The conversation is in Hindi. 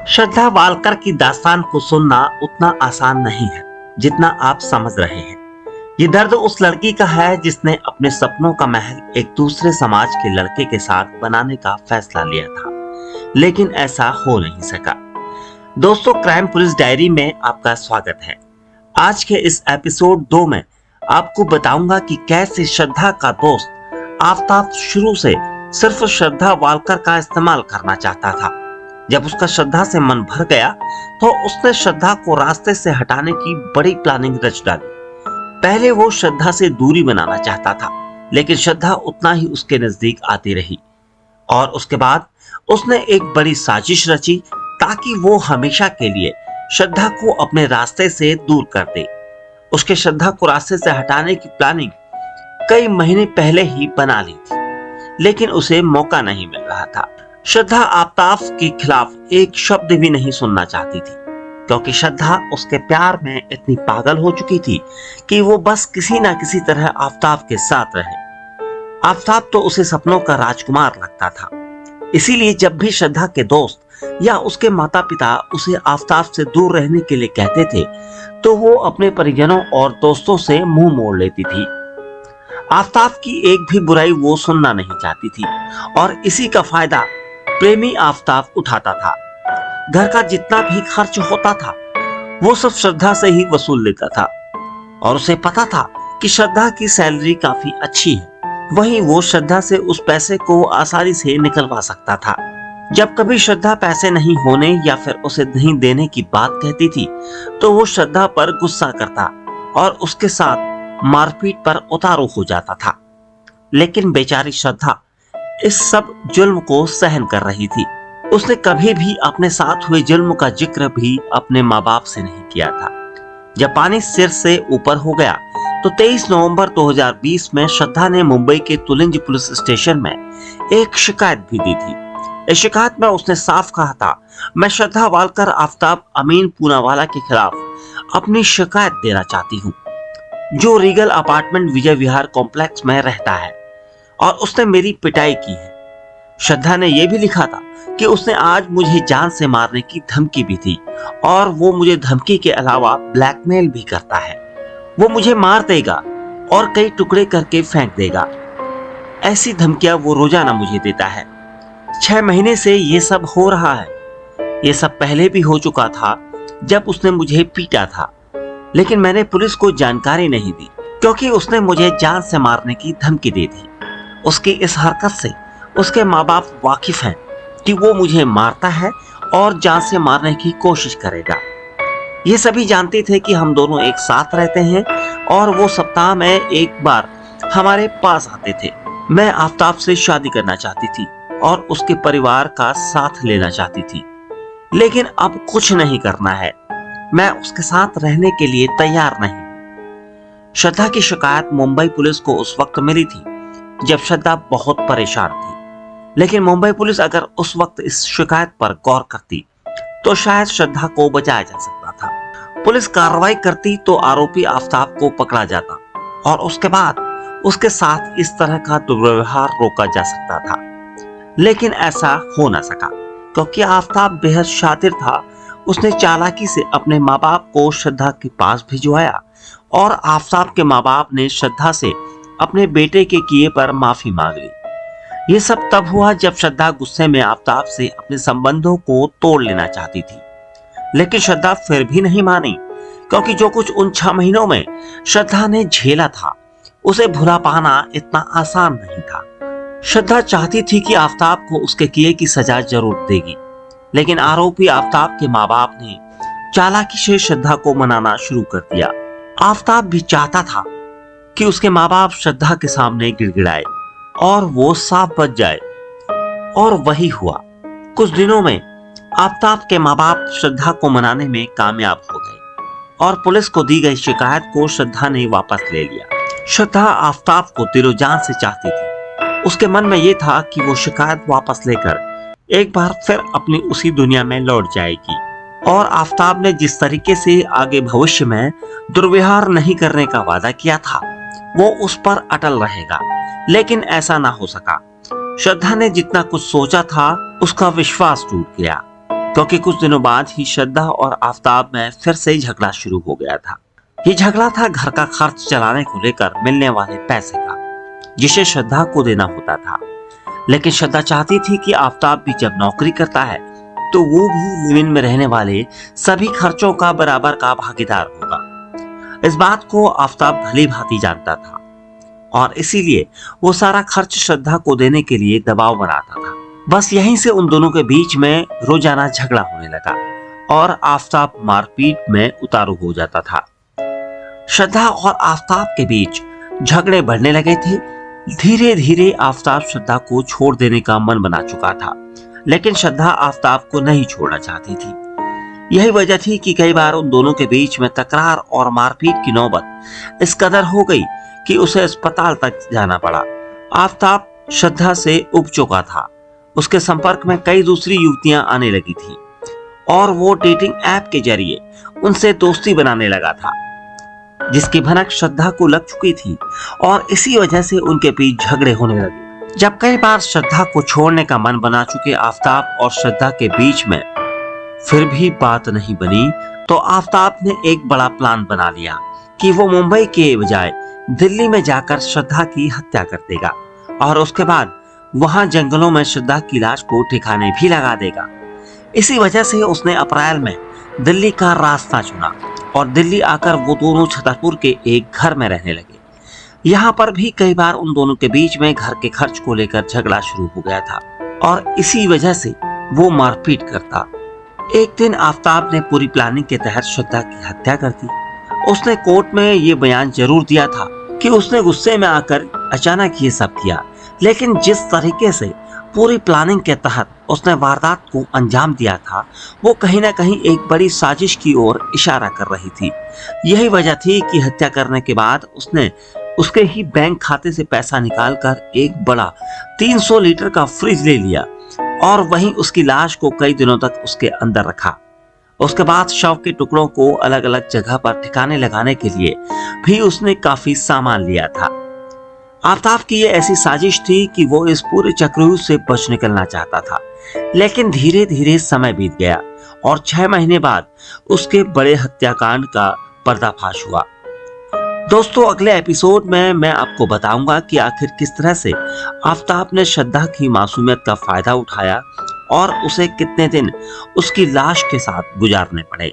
श्रद्धा वालकर की दास्तान को सुनना उतना आसान नहीं है जितना आप समझ रहे हैं। ये दर्द उस लड़की का है जिसने अपने सपनों का महल एक दूसरे समाज के लड़के के साथ बनाने का फैसला लिया था, लेकिन ऐसा हो नहीं सका। दोस्तों, क्राइम पुलिस डायरी में आपका स्वागत है। आज के इस एपिसोड 2 में आपको बताऊंगा कि कैसे श्रद्धा का दोस्त आफताब शुरू से सिर्फ श्रद्धा वालकर का इस्तेमाल करना चाहता था। जब उसका श्रद्धा से मन भर गया तो उसने श्रद्धा को रास्ते से हटाने की बड़ी प्लानिंग रच डाली। पहले वो श्रद्धा से दूरी बनाना चाहता था, लेकिन श्रद्धा उतना ही उसके नजदीक आती रही और उसके बाद उसने एक बड़ी साजिश रची ताकि वो हमेशा के लिए श्रद्धा को अपने रास्ते से दूर कर दे। उसके श्रद्धा को रास्ते से हटाने की प्लानिंग कई महीने पहले ही बना ली थी, लेकिन उसे मौका नहीं मिल रहा था। श्रद्धा आफताब के खिलाफ एक शब्द भी नहीं सुनना चाहती थी, क्योंकि श्रद्धा उसके प्यार में इतनी पागल हो चुकी थी कि वो बस किसी ना किसी तरह आफताब के साथ रहे। आफताब तो उसे सपनों का राजकुमार लगता था, इसीलिए जब भी श्रद्धा के दोस्त या उसके माता पिता उसे आफताब से दूर रहने के लिए कहते थे तो वो अपने परिजनों और दोस्तों से मुंह मोड़ लेती थी। आफताब की एक भी बुराई वो सुनना नहीं चाहती थी और इसी का फायदा प्रेमी आफताब उठाता था। घर का जितना भी खर्च होता था वो सब श्रद्धा से ही वसूल लेता था और उसे पता था कि श्रद्धा की सैलरी काफी अच्छी है, वहीं वो श्रद्धा से उस पैसे को आसानी से निकलवा सकता था। जब कभी श्रद्धा पैसे नहीं होने या फिर उसे नहीं देने की बात कहती थी तो वो श्रद्धा पर गुस्सा करता और उसके साथ मारपीट पर उतारू हो जाता था। लेकिन बेचारी श्रद्धा इस सब जुल्म को सहन कर रही थी। उसने कभी भी अपने साथ हुए जुल्म का जिक्र भी अपने माँ बाप से नहीं किया था। जब पानी सिर से ऊपर हो गया तो 23 नवंबर 2020 में श्रद्धा ने मुंबई के तुलिंज पुलिस स्टेशन में एक शिकायत भी दी थी। इस शिकायत में उसने साफ कहा था, मैं श्रद्धा वालकर आफताब अमीन पूनावाला के खिलाफ अपनी शिकायत देना चाहती हूँ, जो रीगल अपार्टमेंट विजय विहार कॉम्प्लेक्स में रहता है और उसने मेरी पिटाई की है। श्रद्धा ने यह भी लिखा था कि उसने आज मुझे जान से मारने की धमकी भी दी और वो मुझे धमकी के अलावा ब्लैकमेल भी करता है। वो मुझे मार देगा और कई टुकड़े करके फेंक देगा। ऐसी धमकियां वो रोजाना मुझे देता है। 6 महीने से ये सब हो रहा है। ये सब पहले भी हो चुका था जब उसने मुझे पीटा था, लेकिन मैंने पुलिस को जानकारी नहीं दी क्योंकि उसने मुझे जान से मारने की धमकी दी थी। उसकी इस हरकत से उसके माँ बाप वाकिफ हैं कि वो मुझे मारता है और जान से मारने की कोशिश करेगा। ये सभी जानते थे कि हम दोनों एक साथ रहते हैं और वो सप्ताह में एक बार हमारे पास आते थे। मैं आफताब से शादी करना चाहती थी और उसके परिवार का साथ लेना चाहती थी, लेकिन अब कुछ नहीं करना है। मैं उसके साथ रहने के लिए तैयार नहीं। श्रद्धा की शिकायत मुंबई पुलिस को उस वक्त मिली थी जब श्रद्धा बहुत परेशान थी, लेकिन मुंबई पुलिस अगर उस वक्त इस शिकायत पर गौर करती तो शायद श्रद्धा को बचाया जा सकता था। पुलिस कार्रवाई करती तो आरोपी आफताब को पकड़ा जाता और उसके बाद उसके साथ इस तरह का दुर्व्यवहार रोका जा सकता था, लेकिन ऐसा हो ना सका क्योंकि आफताब बेहद शातिर था। उसने चालाकी से अपने माँ बाप को श्रद्धा के पास भिजवाया और आफताब के माँ बाप ने श्रद्धा से अपने बेटे के किए पर माफी मांग ली। ये सब तब हुआ जब श्रद्धा गुस्से में आफताब से अपने संबंधों को तोड़ लेना चाहती थी, लेकिन श्रद्धा फिर भी नहीं मानी क्योंकि जो कुछ उन 6 महीनों में श्रद्धा ने झेला था उसे भुला पाना इतना आसान नहीं था। श्रद्धा चाहती थी कि आफताब को उसके किए की सजा जरूर देगी, लेकिन आरोपी आफताब के माँ बाप ने चालाकी से श्रद्धा को मनाना शुरू कर दिया। आफताब भी चाहता था कि उसके माँ बाप श्रद्धा के सामने गिड़गिड़ाए और वो साफ बच जाए, और वही हुआ। कुछ दिनों में आफताब के माँ बाप श्रद्धा को मनाने में कामयाब हो गए और पुलिस को दी गई शिकायत को श्रद्धा ने वापस ले लिया। श्रद्धा आफताब को दिलो जान से चाहती थी। उसके मन में यह था कि वो शिकायत वापस लेकर एक बार फिर अपनी उसी दुनिया में लौट जाएगी और आफताब ने जिस तरीके से आगे भविष्य में दुर्व्यवहार नहीं करने का वादा किया था वो उस पर अटल रहेगा, लेकिन ऐसा ना हो सका। श्रद्धा ने जितना कुछ सोचा था उसका विश्वास टूट गया। क्योंकि कुछ दिनों बाद ही श्रद्धा और आफताब में फिर से ही झगड़ा शुरू हो गया था। ये झगड़ा था घर का खर्च चलाने को लेकर मिलने वाले पैसे का, जिसे श्रद्धा को देना होता था। लेकिन श्रद्धा चाहती थी कि आफताब भी जब नौकरी करता है तो वो भी लिव इन में रहने वाले सभी खर्चों का बराबर का भागीदार होगा। इस बात को आफताब भली भांति जानता था और इसीलिए वो सारा खर्च श्रद्धा को देने के लिए दबाव बनाता था। बस यहीं से उन दोनों के बीच में रोजाना झगड़ा होने लगा और आफताब मारपीट में उतारू हो जाता था। श्रद्धा और आफताब के बीच झगड़े बढ़ने लगे थे। धीरे धीरे आफताब श्रद्धा को छोड़ देने का मन बना चुका था, लेकिन श्रद्धा आफताब को नहीं छोड़ना चाहती थी। यही वजह थी कि कई बार उन दोनों के बीच में तकरार और मारपीट की नौबत इस कदर हो गई कि उसे अस्पताल तक जाना पड़ा। आफताब श्रद्धा से उब चुका था। उसके संपर्क में कई दूसरी युवतियां आने लगी थी और वो डेटिंग ऐप के जरिए उनसे दोस्ती बनाने लगा था, जिसकी भनक श्रद्धा को लग चुकी थी और इसी वजह से उनके बीच झगड़े होने लगे। जब कई बार श्रद्धा को छोड़ने का मन बना चुके आफताब और श्रद्धा के बीच में फिर भी बात नहीं बनी, तो आफताब ने एक बड़ा प्लान बना लिया कि वो मुंबई के बजाय दिल्ली में जाकर श्रद्धा की हत्या कर देगा और उसके बाद वहां जंगलों में श्रद्धा की लाश को ठिकाने भी लगा देगा। इसी वजह से उसने अप्रैल में दिल्ली का रास्ता चुना और दिल्ली आकर वो दोनों छतरपुर के एक घर में रहने लगे। यहाँ पर भी कई बार उन दोनों के बीच में घर के खर्च को लेकर झगड़ा शुरू हो गया था और इसी वजह से वो मारपीट करता। एक दिन आफताब ने पूरी प्लानिंग के तहत श्रद्धा की हत्या कर दी। उसने कोर्ट में ये बयान जरूर दिया था कि उसने गुस्से में आकर अचानक ये सब किया, लेकिन जिस तरीके से पूरी प्लानिंग के तहत उसने वारदात को अंजाम दिया था, वो कहीं ना कहीं एक बड़ी साजिश की ओर इशारा कर रही थी। यही वजह थी कि हत्या करने के बाद उसने उसके ही बैंक खाते से पैसा निकालकर एक बड़ा 300 लीटर का फ्रिज ले लिया और वहीं उसकी लाश को कई दिनों तक उसके अंदर रखा। उसके बाद शव के टुकड़ों को अलग अलग जगह पर ठिकाने लगाने के लिए भी उसने काफी सामान लिया था। आफताब की ये ऐसी साजिश थी कि वो इस पूरे चक्रव्यूह से बच निकलना चाहता था, लेकिन धीरे धीरे समय बीत गया और 6 महीने बाद उसके बड़े हत्याकांड का पर्दाफाश हुआ। दोस्तों, अगले एपिसोड में मैं आपको बताऊंगा कि आखिर किस तरह से आफताब ने श्रद्धा की मासूमियत का फायदा उठाया और उसे कितने दिन उसकी लाश के साथ गुजारने पड़े।